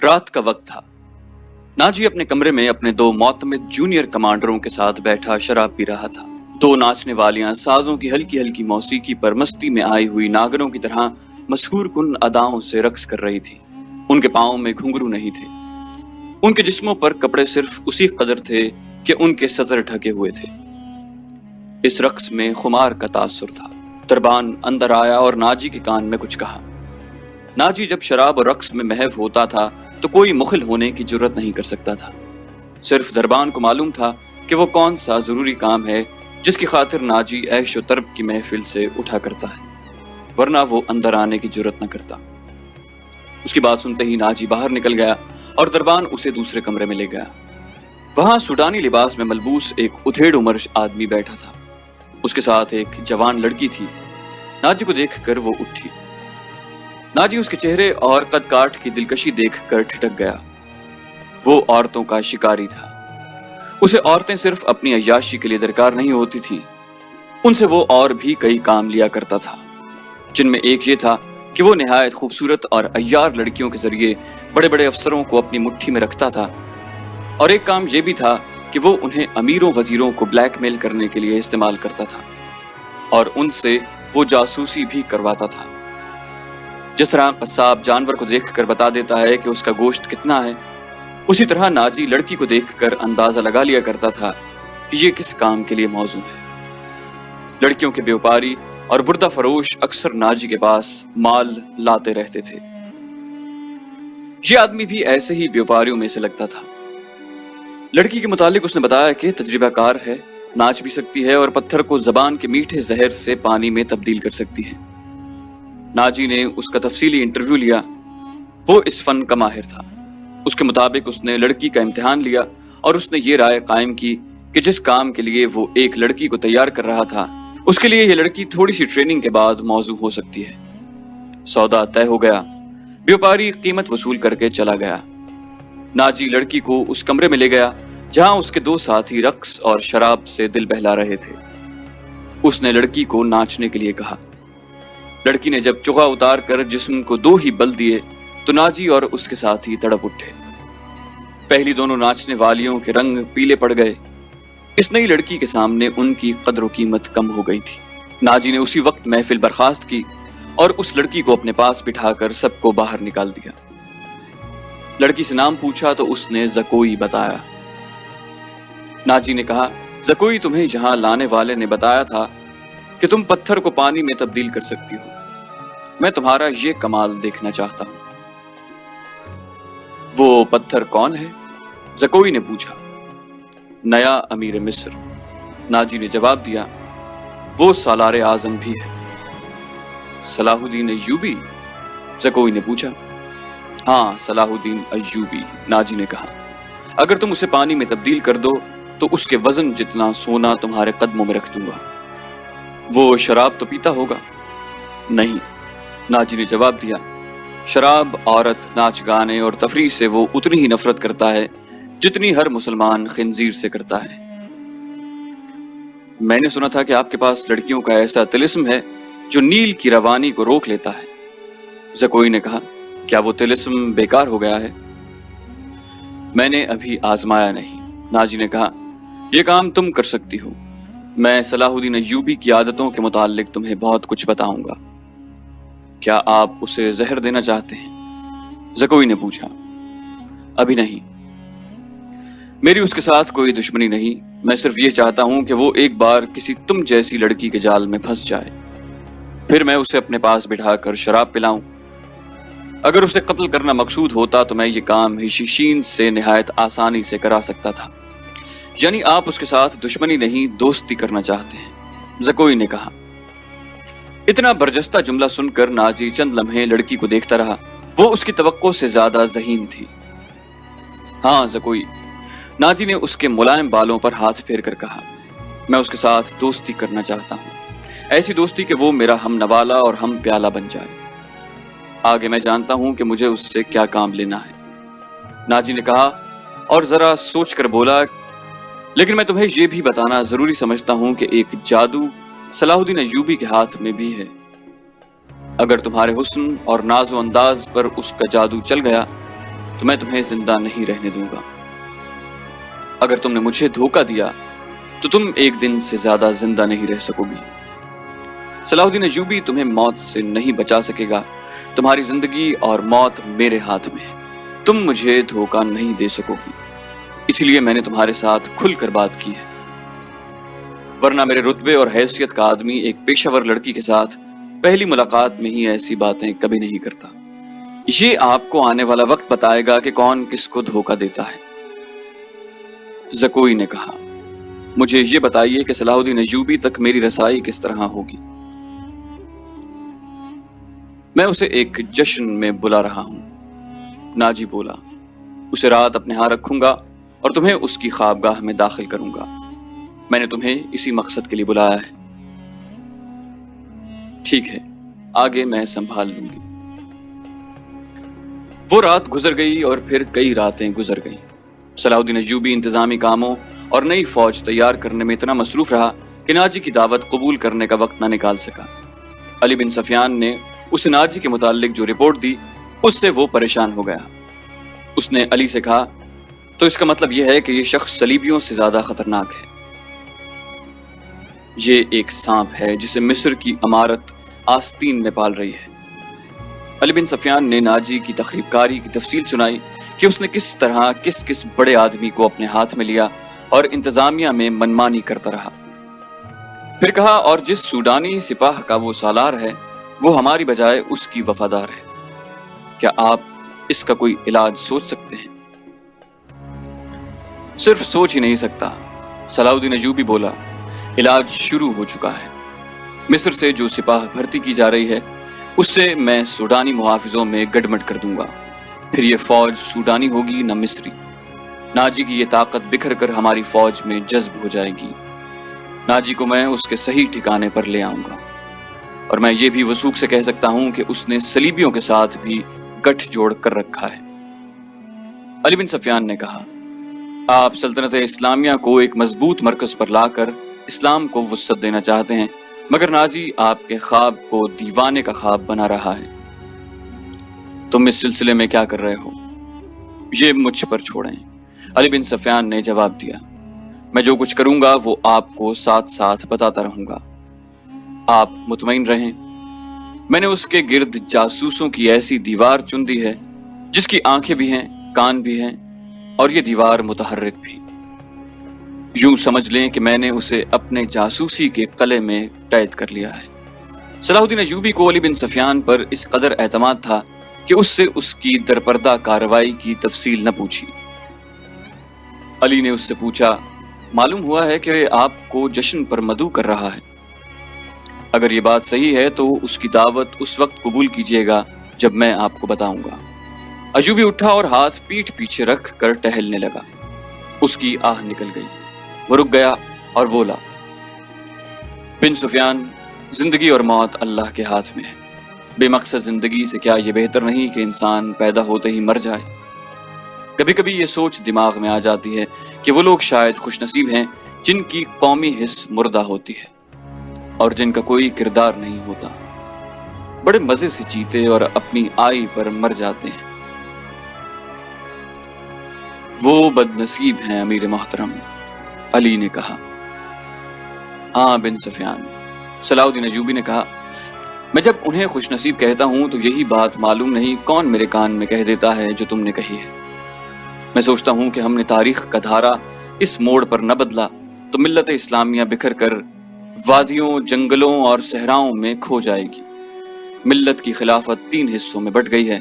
رات کا وقت تھا۔ ناجی اپنے کمرے میں اپنے دو معتمد جونیئر کمانڈروں کے ساتھ بیٹھا شراب پی رہا تھا۔ دو ناچنے والیاں سازوں کی ہلکی ہلکی موسیقی پر مستی میں آئی ہوئی ناگروں کی طرح مسحور کن اداؤں سے رقص کر رہی تھی۔ ان کے پاؤں میں گھنگرو نہیں تھے، ان کے جسموں پر کپڑے صرف اسی قدر تھے کہ ان کے سطر ڈھکے ہوئے تھے۔ اس رقص میں خمار کا تاثر تھا۔ دربان اندر آیا اور ناجی کے کان میں کچھ کہا۔ ناجی جب شراب اور رقص میں محو ہوتا تھا تو کوئی مخل ہونے کی جرت نہیں کر سکتا تھا۔ صرف دربان کو معلوم تھا کہ وہ کون سا ضروری کام ہے جس کی خاطر ناجی عیش و طرب کی محفل سے اٹھا کرتا ہے، ورنہ وہ اندر آنے کی جرت نہ کرتا۔ اس کی بات سنتے ہی ناجی باہر نکل گیا اور دربان اسے دوسرے کمرے میں لے گیا۔ وہاں سوڈانی لباس میں ملبوس ایک ادھیڑ عمر آدمی بیٹھا تھا، اس کے ساتھ ایک جوان لڑکی تھی۔ ناجی کو دیکھ کر وہ اٹھی۔ ناجی اس کے چہرے اور قد کاٹ کی دلکشی دیکھ کر ٹھٹک گیا۔ وہ عورتوں کا شکاری تھا، اسے عورتیں صرف اپنی عیاشی کے لیے درکار نہیں ہوتی تھی، ان سے وہ اور بھی کئی کام لیا کرتا تھا، جن میں ایک یہ تھا کہ وہ نہایت خوبصورت اور عیار لڑکیوں کے ذریعے بڑے بڑے افسروں کو اپنی مٹھی میں رکھتا تھا، اور ایک کام یہ بھی تھا کہ وہ انہیں امیروں وزیروں کو بلیک میل کرنے کے لیے استعمال کرتا تھا، اور ان سے وہ جاسوسی بھی کرواتا تھا۔ جس طرح قصاب جانور کو دیکھ کر بتا دیتا ہے کہ اس کا گوشت کتنا ہے، اسی طرح ناجی لڑکی کو دیکھ کر اندازہ لگا لیا کرتا تھا کہ یہ کس کام کے لیے موزوں ہے۔ لڑکیوں کے بیوپاری اور بردہ فروش اکثر ناجی کے پاس مال لاتے رہتے تھے۔ یہ آدمی بھی ایسے ہی بیوپاریوں میں سے لگتا تھا۔ لڑکی کے متعلق اس نے بتایا کہ تجربہ کار ہے، ناچ بھی سکتی ہے اور پتھر کو زبان کے میٹھے زہر سے پانی میں تبدیل کر سکتی ہے۔ ناجی نے اس کا تفصیلی انٹرویو لیا۔ وہ اس فن کا ماہر تھا۔ اس کے مطابق اس نے لڑکی کا امتحان لیا اور اس نے یہ رائے قائم کی کہ جس کام کے لیے وہ ایک لڑکی کو تیار کر رہا تھا، اس کے لیے یہ لڑکی تھوڑی سی ٹریننگ کے بعد موزوں ہو سکتی ہے۔ سودا طے ہو گیا۔ بیوپاری قیمت وصول کر کے چلا گیا۔ ناجی لڑکی کو اس کمرے میں لے گیا جہاں اس کے دو ساتھی رقص اور شراب سے دل بہلا رہے تھے۔ اس نے لڑکی کو ناچنے کے لیے کہا۔ لڑکی نے جب چوغا اتار کر جسم کو دو ہی بل دیے تو ناجی اور اس کے ساتھی تڑپ اٹھے۔ پہلی دونوں ناچنے والیوں کے رنگ پیلے پڑ گئے۔ اس نئی لڑکی کے سامنے ان کی قدر و قیمت کم ہو گئی تھی۔ ناجی نے اسی وقت محفل برخاست کی اور اس لڑکی کو اپنے پاس بٹھا کر سب کو باہر نکال دیا۔ لڑکی سے نام پوچھا تو اس نے زکوئی بتایا۔ ناجی نے کہا، زکوئی تمہیں یہاں لانے والے نے بتایا تھا کہ تم پتھر کو پانی میں تبدیل کر سکتی ہو۔ میں تمہارا یہ کمال دیکھنا چاہتا ہوں۔ وہ پتھر کون ہے؟ زکوئی نے پوچھا۔ نیا امیر مصر، ناجی نے جواب دیا۔ وہ سالار اعظم بھی ہے۔ صلاح الدین ایوبی؟ زکوئی نے پوچھا۔ ہاں، صلاح الدین ایوبی، ناجی نے کہا۔ اگر تم اسے پانی میں تبدیل کر دو تو اس کے وزن جتنا سونا تمہارے قدموں میں رکھ دوں گا۔ وہ شراب تو پیتا ہوگا؟ نہیں، ناجی نے جواب دیا۔ شراب، عورت، ناچ گانے اور تفریح سے وہ اتنی ہی نفرت کرتا ہے جتنی ہر مسلمان خنزیر سے کرتا ہے۔ میں نے سنا تھا کہ آپ کے پاس لڑکیوں کا ایسا طلسم ہے جو نیل کی روانی کو روک لیتا ہے۔ زکوئی نے کہا، کیا وہ طلسم بیکار ہو گیا ہے؟ میں نے ابھی آزمایا نہیں، ناجی نے کہا۔ یہ کام تم کر سکتی ہو۔ میں صلاح الدین ایوبی کی عادتوں کے متعلق تمہیں بہت کچھ بتاؤں گا۔ کیا آپ اسے زہر دینا چاہتے ہیں؟ زکوئی نے پوچھا۔ ابھی نہیں، میری اس کے ساتھ کوئی دشمنی نہیں، میں صرف یہ چاہتا ہوں کہ وہ ایک بار کسی تم جیسی لڑکی کے جال میں پھنس جائے، پھر میں اسے اپنے پاس بٹھا کر شراب پلاؤں۔ اگر اسے قتل کرنا مقصود ہوتا تو میں یہ کام ہشیشین سے نہایت آسانی سے کرا سکتا تھا۔ یعنی آپ اس کے ساتھ دشمنی نہیں، دوستی کرنا چاہتے ہیں، زکوئی نے کہا۔ اتنا برجستہ جملہ سن کر ناجی چند لمحے لڑکی کو دیکھتا رہا۔ وہ اس کی توقع سے زیادہ ذہین تھی۔ ہاں زکوئی، ناجی نے اس کے ملائم بالوں پر ہاتھ پھیر کر کہا، میں اس کے ساتھ دوستی کرنا چاہتا ہوں، ایسی دوستی کہ وہ میرا ہم نوالا اور ہم پیالہ بن جائے۔ آگے میں جانتا ہوں کہ مجھے اس سے کیا کام لینا ہے، ناجی نے کہا اور ذرا سوچ کر بولا، لیکن میں تمہیں یہ بھی بتانا ضروری سمجھتا ہوں کہ ایک جادو صلاح الدین ایوبی کے ہاتھ میں بھی ہے۔ اگر تمہارے حسن اور ناز و انداز پر اس کا جادو چل گیا تو میں تمہیں زندہ نہیں رہنے دوں گا۔ اگر تم نے مجھے دھوکہ دیا تو تم ایک دن سے زیادہ زندہ نہیں رہ سکو گی۔ صلاح الدین ایوبی تمہیں موت سے نہیں بچا سکے گا، تمہاری زندگی اور موت میرے ہاتھ میں ہے، تم مجھے دھوکہ نہیں دے سکو گی، اسی لیے میں نے تمہارے ساتھ کھل کر بات کی ہے، ورنہ میرے رتبے اور حیثیت کا آدمی ایک پیشہ ور لڑکی کے ساتھ پہلی ملاقات میں ہی ایسی باتیں کبھی نہیں کرتا۔ یہ آپ کو آنے والا وقت بتائے گا کہ کون کس کو دھوکہ دیتا ہے۔ زکوئی نے کہا، مجھے یہ بتائیے کہ صلاح الدین ایوبی تک میری رسائی کس طرح ہوگی؟ میں اسے ایک جشن میں بلا رہا ہوں، ناجی بولا، اسے رات اپنے ہاں رکھوں گا اور تمہیں اس کی خوابگاہ میں داخل کروں گا، میں نے تمہیں اسی مقصد کے لیے بلایا ہے۔ ٹھیک ہے، آگے میں سنبھال لوں گی۔ وہ رات گزر گئی اور پھر کئی راتیں گزر گئیں۔ صلاح الدین ایوبی انتظامی کاموں اور نئی فوج تیار کرنے میں اتنا مصروف رہا کہ ناجی کی دعوت قبول کرنے کا وقت نہ نکال سکا۔ علی بن سفیان نے اسے ناجی کے متعلق جو رپورٹ دی اس سے وہ پریشان ہو گیا۔ اس نے علی سے کہا، تو اس کا مطلب یہ ہے کہ یہ شخص صلیبیوں سے زیادہ خطرناک ہے۔ یہ ایک سانپ ہے جسے مصر کی امارت آستین میں پال رہی ہے۔ علی بن سفیان نے ناجی کی تخریب کاری کی تفصیل سنائی کہ اس نے کس طرح کس بڑے آدمی کو اپنے ہاتھ میں لیا اور انتظامیہ میں منمانی کرتا رہا۔ پھر کہا، اور جس سوڈانی سپاہ کا وہ سالار ہے وہ ہماری بجائے اس کی وفادار ہے، کیا آپ اس کا کوئی علاج سوچ سکتے ہیں؟ صرف سوچ ہی نہیں سکتا، صلاح الدین ایوبی بولا، علاج شروع ہو چکا ہے۔ مصر سے جو سپاہ بھرتی کی جا رہی ہے اس سے میں سوڈانی محافظوں میں گڈمڈ کر دوں گا، پھر یہ فوج سوڈانی ہوگی نہ مصری۔ ناجی کی یہ طاقت بکھر کر ہماری فوج میں جذب ہو جائے گی۔ ناجی کو میں اس کے صحیح ٹھکانے پر لے آؤں گا، اور میں یہ بھی وثوق سے کہہ سکتا ہوں کہ اس نے صلیبیوں کے ساتھ بھی گٹھ جوڑ کر رکھا ہے۔ علی بن سفیان نے کہا، آپ سلطنت اسلامیہ کو ایک مضبوط مرکز پر لا کر اسلام کو وسعت دینا چاہتے ہیں، مگر ناجی آپ کے خواب کو دیوانے کا خواب بنا رہا ہے۔ تم اس سلسلے میں کیا کر رہے ہو؟ یہ مجھ پر چھوڑیں، علی بن سفیان نے جواب دیا، میں جو کچھ کروں گا وہ آپ کو ساتھ ساتھ بتاتا رہوں گا، آپ مطمئن رہیں۔ میں نے اس کے گرد جاسوسوں کی ایسی دیوار چن دی ہے جس کی آنکھیں بھی ہیں، کان بھی ہیں، اور یہ دیوار متحرک بھی۔ یوں سمجھ لیں کہ میں نے اسے اپنے جاسوسی کے قلعے میں قید کر لیا ہے۔ صلاح الدین ایوبی کو علی بن سفیان پر اس قدر اعتماد تھا کہ اس سے اس کی درپردہ کارروائی کی تفصیل نہ پوچھی۔ علی نے اس سے پوچھا، معلوم ہوا ہے کہ آپ کو جشن پر مدعو کر رہا ہے، اگر یہ بات صحیح ہے تو اس کی دعوت اس وقت قبول کیجیے گا جب میں آپ کو بتاؤں گا۔ ایوبی اٹھا اور ہاتھ پیٹھ پیچھے رکھ کر ٹہلنے لگا۔ اس کی آہ نکل گئی، وہ رک گیا اور بولا، بن سفیان، زندگی اور موت اللہ کے ہاتھ میں ہے، بے مقصد زندگی سے کیا یہ بہتر نہیں کہ انسان پیدا ہوتے ہی مر جائے؟ کبھی کبھی یہ سوچ دماغ میں آ جاتی ہے کہ وہ لوگ شاید خوش نصیب ہیں جن کی قومی حس مردہ ہوتی ہے اور جن کا کوئی کردار نہیں ہوتا، بڑے مزے سے جیتے اور اپنی آئی پر مر جاتے ہیں۔ وہ بد نصیب ہیں امیر محترم، علی نے کہا۔ ہاں بن سفیان، صلاح الدین ایوبی نے کہا، میں جب انہیں خوش نصیب کہتا ہوں تو یہی بات معلوم نہیں کون میرے کان میں کہہ دیتا ہے جو تم نے کہی ہے۔ میں سوچتا ہوں کہ ہم نے تاریخ کا دھارا اس موڑ پر نہ بدلا تو ملت اسلامیہ بکھر کر وادیوں، جنگلوں اور صحراؤں میں کھو جائے گی۔ ملت کی خلافت 3 حصوں میں بٹ گئی ہے،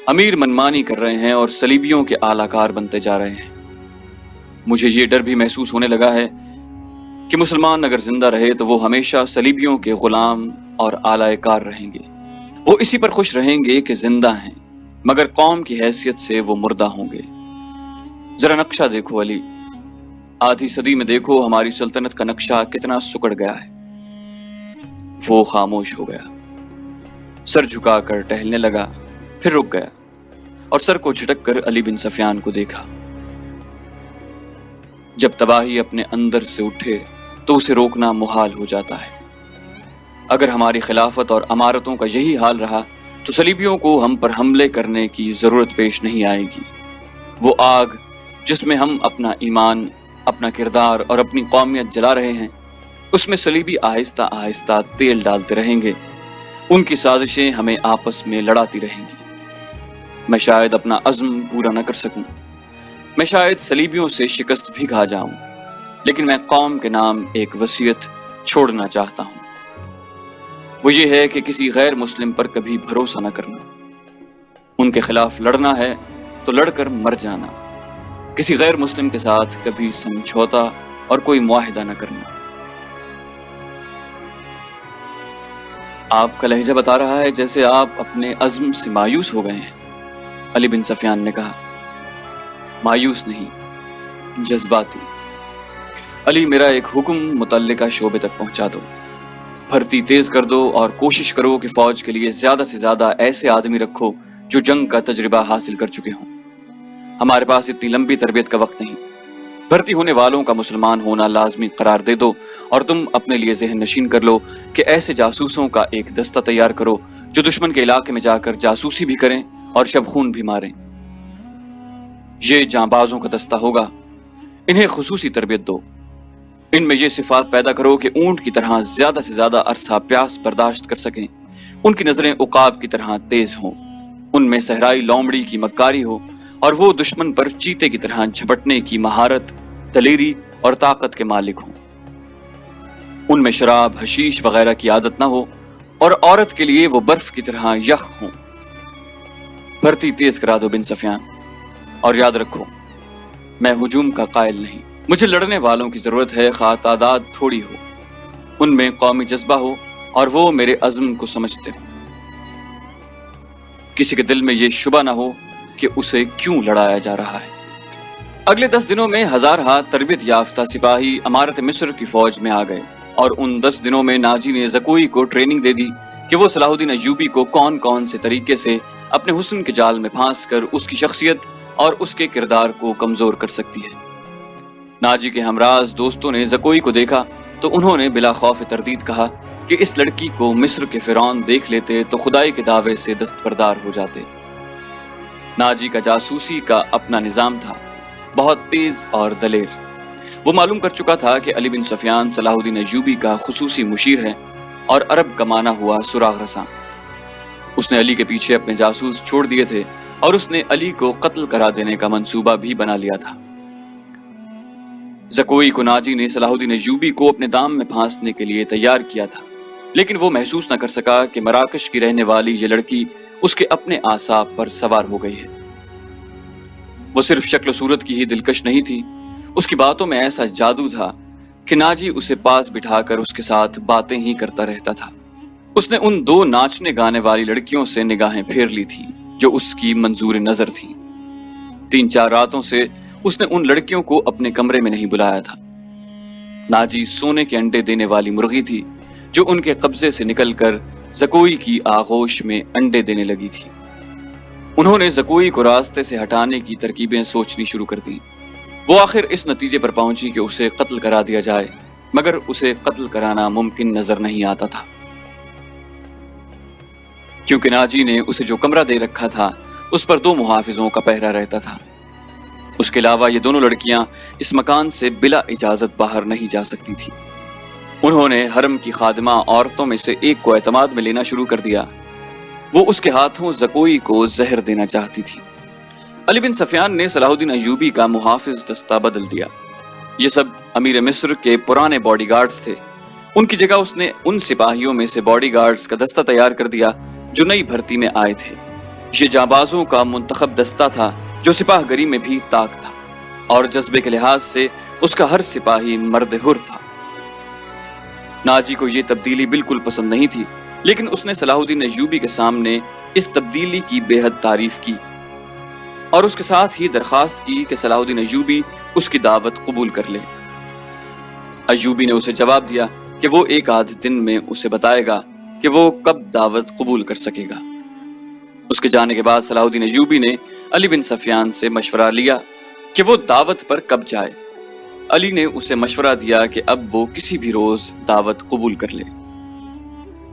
امیر منمانی کر رہے ہیں اور صلیبیوں کے اعلی کار بنتے جا رہے ہیں۔ مجھے یہ ڈر بھی محسوس ہونے لگا ہے کہ مسلمان اگر زندہ رہے تو وہ ہمیشہ صلیبیوں کے غلام اور اعلی کار رہیں گے۔ وہ اسی پر خوش رہیں گے کہ زندہ ہیں، مگر قوم کی حیثیت سے وہ مردہ ہوں گے۔ ذرا نقشہ دیکھو علی، آدھی صدی میں دیکھو ہماری سلطنت کا نقشہ کتنا سکڑ گیا ہے۔ وہ خاموش ہو گیا، سر جھکا کر ٹہلنے لگا، پھر رک گیا اور سر کو جھٹک کر علی بن سفیان کو دیکھا۔ جب تباہی اپنے اندر سے اٹھے تو اسے روکنا محال ہو جاتا ہے۔ اگر ہماری خلافت اور امارتوں کا یہی حال رہا تو صلیبیوں کو ہم پر حملے کرنے کی ضرورت پیش نہیں آئے گی۔ وہ آگ جس میں ہم اپنا ایمان، اپنا کردار اور اپنی قومیت جلا رہے ہیں، اس میں صلیبی آہستہ آہستہ تیل ڈالتے رہیں گے۔ ان کی سازشیں ہمیں آپس میں لڑاتی رہیں گی۔ میں شاید اپنا عزم پورا نہ کر سکوں، میں شاید صلیبیوں سے شکست بھی کھا جاؤں، لیکن میں قوم کے نام ایک وصیت چھوڑنا چاہتا ہوں۔ وہ یہ ہے کہ کسی غیر مسلم پر کبھی بھروسہ نہ کرنا۔ ان کے خلاف لڑنا ہے تو لڑ کر مر جانا۔ کسی غیر مسلم کے ساتھ کبھی سمجھوتا اور کوئی معاہدہ نہ کرنا۔ آپ کا لہجہ بتا رہا ہے جیسے آپ اپنے عزم سے مایوس ہو گئے ہیں، علی بن سفیان نے کہا۔ مایوس نہیں، جذباتی۔ علی، میرا ایک حکم متعلقہ شعبے تک پہنچا دو۔ بھرتی تیز کر دو اور کوشش کرو کہ فوج کے لیے زیادہ سے زیادہ ایسے آدمی رکھو جو جنگ کا تجربہ حاصل کر چکے ہوں۔ ہمارے پاس اتنی لمبی تربیت کا وقت نہیں۔ بھرتی ہونے والوں کا مسلمان ہونا لازمی قرار دے دو، اور تم اپنے لیے ذہن نشین کر لو کہ ایسے جاسوسوں کا ایک دستہ تیار کرو جو دشمن کے علاقے میں جا کر جاسوسی بھی کریں اور شب خون بھی ماریں۔ یہ جانبازوں کا دستہ ہوگا۔ انہیں خصوصی تربیت دو۔ ان میں یہ صفات پیدا کرو کہ اونٹ کی طرح زیادہ سے زیادہ عرصہ پیاس برداشت کر سکیں۔ ان کی نظریں عقاب کی طرح تیز ہوں، ان میں صحرائی لومڑی کی مکاری ہو، اور وہ دشمن پر چیتے کی طرح جھپٹنے کی مہارت، دلیری اور طاقت کے مالک ہوں۔ ان میں شراب، حشیش وغیرہ کی عادت نہ ہو، اور عورت کے لیے وہ برف کی طرح یخ ہوں۔ بھرتی تیز کرا دو بن سفیان، اور یاد رکھو میں ہجوم کا قائل نہیں۔ مجھے لڑنے والوں کی ضرورت ہے، خواہ تعداد تھوڑی ہو، ان میں قومی جذبہ ہو اور وہ میرے عزم کو سمجھتے ہوں۔ کسی کے دل میں یہ شبہ نہ ہو کہ اسے کیوں لڑایا جا رہا ہے۔ اگلے 10 دنوں میں ہزارہ تربیت یافتہ سپاہی امارت مصر کی فوج میں آ گئے، اور ان 10 دنوں میں ناجی نے زکوئی کو ٹریننگ دے دی کہ وہ صلاح الدین ایوبی کو کون کون سے طریقے سے اپنے حسن کے جال میں پھانس کر اس کی شخصیت اور اس کے کردار کو کمزور کر سکتی ہے۔ ناجی کے ہمراز دوستوں نے زکوئی کو دیکھا تو انہوں نے بلا خوف تردید کہا کہ اس لڑکی کو مصر کے فرعون دیکھ لیتے تو خدائی کے دعوے سے دستبردار ہو جاتے۔ ناجی کا جاسوسی کا اپنا نظام تھا، بہت تیز اور دلیر۔ وہ معلوم کر چکا تھا کہ علی بن سفیان صلاح الدین ایوبی کا خصوصی مشیر ہے اور عرب کا مانا ہوا سراغ رساں۔ اس نے علی کے پیچھے اپنے جاسوس چھوڑ دیے تھے، اور اس نے علی کو قتل کرا دینے کا منصوبہ بھی بنا لیا تھا۔ زکوئی کو ناجی نے صلاح الدین ایوبی کو اپنے دام میں پھانسنے کے لیے تیار کیا تھا، لیکن وہ محسوس نہ کر سکا کہ مراکش کی رہنے والی یہ لڑکی اس کے اپنے اعصاب پر سوار ہو گئی ہے۔ وہ صرف شکل و صورت کی ہی دلکش نہیں تھی، اس کی باتوں میں ایسا جادو تھا کہ ناجی اسے پاس بٹھا کر اس کے ساتھ باتیں ہی کرتا رہتا تھا۔ اس نے ان 2 ناچنے گانے والی لڑکیوں سے نگاہیں پھیر لی تھی جو اس کی منظور نظر تھیں۔ 3-4 راتوں سے اس نے ان لڑکیوں کو اپنے کمرے میں نہیں بلایا تھا۔ ناجی سونے کے انڈے دینے والی مرغی تھی جو ان کے قبضے سے نکل کر زکوئی کی آغوش میں انڈے دینے لگی تھی۔ انہوں نے زکوئی کو راستے سے ہٹانے کی ترکیبیں سوچنی شروع کر دیں۔ وہ آخر اس نتیجے پر پہنچی کہ اسے قتل کرا دیا جائے، مگر اسے قتل کرانا ممکن نظر نہیں آتا تھا، کیونکہ ناجی نے اسے جو کمرہ دے رکھا تھا اس پر 2 محافظوں کا پہرا رہتا تھا۔ اس کے علاوہ یہ دونوں لڑکیاں اس مکان سے بلا اجازت باہر نہیں جا سکتی تھی۔ انہوں نے حرم کی خادمہ عورتوں میں سے ایک کو اعتماد میں لینا شروع کر دیا۔ وہ اس کے ہاتھوں زکوئی کو زہر دینا چاہتی تھی۔ علی بن سفیان نے صلاح الدین ایوبی کا محافظ دستہ بدل دیا۔ یہ سب امیر مصر کے پرانے باڈی گارڈز تھے۔ ان کی جگہ اس نے ان سپاہیوں میں سے باڈی گارڈز کا دستہ تیار کر دیا جو نئی بھرتی میں آئے تھے۔ یہ جانبازوں کا منتخب دستہ تھا جو سپاہ گری میں بھی طاق تھا، اور جذبے کے لحاظ سے اس کا ہر سپاہی مرد حر تھا۔ ناجی کو یہ تبدیلی بالکل پسند نہیں تھی، لیکن اس نے صلاح الدین ایوبی کے سامنے اس تبدیلی کی بے حد تعریف کی، اور اس کے ساتھ ہی درخواست کی کہ صلاح الدین ایوبی اس کی دعوت قبول کر لے۔ ایوبی نے اسے جواب دیا کہ وہ 1 آدھ دن میں اسے بتائے گا کہ وہ کب دعوت قبول کر سکے گا۔ اس کے جانے کے بعد صلاح الدین ایوبی نے علی بن سفیان سے مشورہ لیا کہ وہ دعوت پر کب جائے۔ علی نے اسے مشورہ دیا کہ اب وہ کسی بھی روز دعوت قبول کر لے۔